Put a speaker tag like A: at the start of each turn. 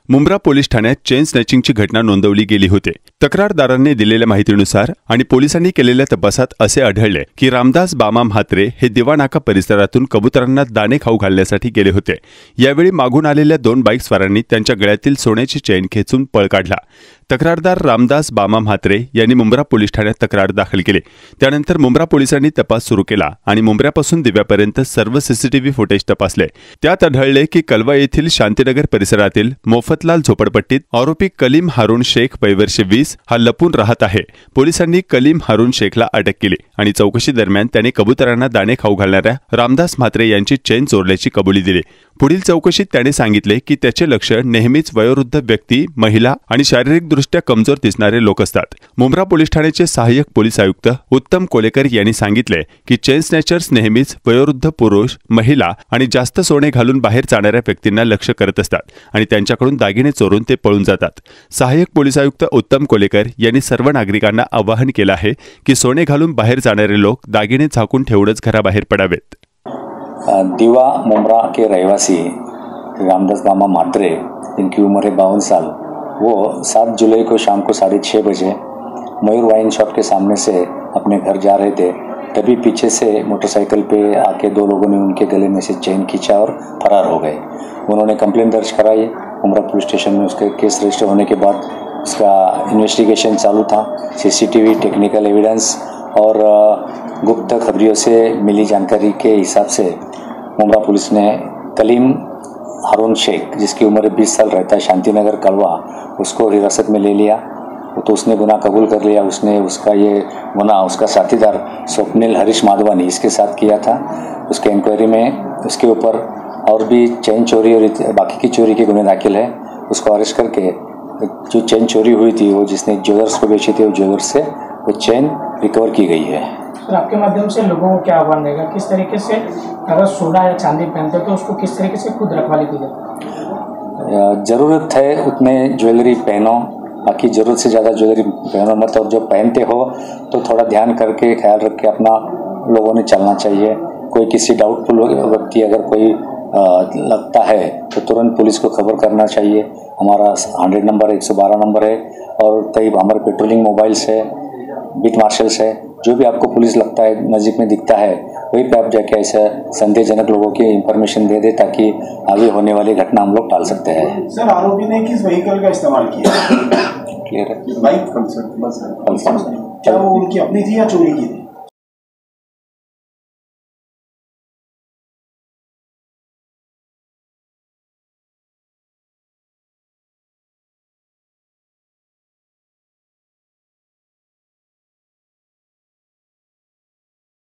A: Mumbra police ठाण्यात chain स्नॅचिंगची घटना नोंदवली गेली होती। तक्रारदारांनी दिलेल्या माहितीनुसार आणि पोलिसांनी केलेल्या तपासात असे आढळले की रामदास बामा म्हात्रे हे दिवानाका परिसरातून कबुतरांना दाणे खाऊ घालण्यासाठी गेले होते। यावेळी मागून आलेल्या 2 बाईक स्वारांनी त्यांच्या गळ्यातील सोन्याची चेन खेचून पळ काढला। तक्रारदार रामदास बामा म्हात्रे यांनी मुंब्रा पोलीस ठाण्यात तक्रार दाखल केली। त्यानंतर मुंब्रा पोलिसांनी तपास सुरू केला आणि मुंब्र्यापासून दिव्यापर्यंत सर्व सीसीटीव्ही फुटेज तपासले। त्यात आढळले की कलवा येथील शांतीनगर परिसरातील मोफतलाल झोपडपट्टीत आरोपी कलीम हारून शेख वय 20 हा लपून राहत आहे। पोलिसांनी कलीम हारून शेखला अटक केली आणि चौकशी दरम्यान त्याने कबुतरांना दाणे खाऊ घालणाऱ्या रामदास म्हात्रे यांची चेन चोरल्याची कबुली दिली। पुढील चौकशीत त्याने सांगितले की त्याचे लक्ष नेहमीच वयोवृद्ध व्यक्ती, महिला आणि शारीरिकदृष्ट्या कमजोर दिसणारे लोक असतात। मुंब्रा पोलीस ठाण्याचे सहाय्यक पोलीस आयुक्त उत्तम कोलेकर यांनी सांगितले की चेन स्नॅचर्स नेहमीच वयोवृद्ध पुरुष, महिला आणि जास्त सोने घालून बाहेर जाणाऱ्या व्यक्तींना लक्ष्य करत असतात आणि त्यांच्याकडून दागिने चोरून ते पळून जातात। सहाय्यक पोलीस आयुक्त उत्तम कोलेकर यांनी सर्व नागरिकांना आवाहन केलं आहे की सोने घालून बाहेर जाणारे लोक दागिने झाकून ठेवूनच घराबाहेर पडावेत।
B: दीवा मुंब्रा के रहवासी रामदास बामा म्हात्रे, जिनकी उम्र है 52 साल, वो 7 जुलाई को शाम को 6:30 बजे मयूर वाइन शॉप के सामने से अपने घर जा रहे थे। तभी पीछे से मोटरसाइकिल पे आके 2 लोगों ने उनके गले में से चेन खींचा और फरार हो गए। उन्होंने कंप्लेंट दर्ज कराई। मुंब्रा पुलिस स्टेशन में उसके केस रजिस्टर होने के बाद उसका इन्वेस्टिगेशन चालू था। सीसीटीवी, टेक्निकल एविडेंस और गुप्त खबरियों से मिली जानकारी के हिसाब से मुंब्रा पुलिस ने कलीम हारून शेख, जिसकी उम्र 20 साल, रहता है शांतिनगर कलवा, उसको हिरासत में ले लिया। तो उसने गुनाह कबूल कर लिया। उसने उसका ये गुनाह उसका साथीदार स्वप्निल हरीश माधवानी इसके साथ किया था। उसके इंक्वायरी में उसके ऊपर और भी चेन चोरी और बाकी की चोरी के गुने दाखिल है। उसको अरेस्ट करके जो चेन चोरी हुई थी वो जिसने ज्वेलर्स को बेची थी, वो ज्वेलर्स से वो चेन रिकवर की गई है।
C: तो आपके माध्यम से लोगों को क्या आह्वान रहेगा, किस तरीके से अगर सोना या चांदी पहनते हो तो उसको किस तरीके से खुद रखवाली की जाए?
B: ज़रूरत है उतने ज्वेलरी पहनो, बाकी ज़रूरत से ज़्यादा ज्वेलरी पहनो मत। और जो पहनते हो तो थोड़ा ध्यान करके, ख्याल रख के अपना लोगों ने चलना चाहिए। कोई किसी डाउटफुल व्यक्ति अगर कोई लगता है तो तुरंत पुलिस को खबर करना चाहिए। हमारा 100 नंबर है, 112 नंबर है और कई हमारे पेट्रोलिंग मोबाइल्स है, बीट मार्शल्स है। जो भी आपको पुलिस लगता है, नज़दीक में दिखता है, वहीं पे आप जाके ऐसा संदेहजनक लोगों की इंफॉर्मेशन दे दे ताकि आगे होने वाली घटना हम लोग टाल सकते हैं।
D: सर, आरोपी ने किस व्हीकल का इस्तेमाल किया?
B: क्लियर है?
D: बाइक, क्या वो उनकी अपनी थी या चोरी की थी?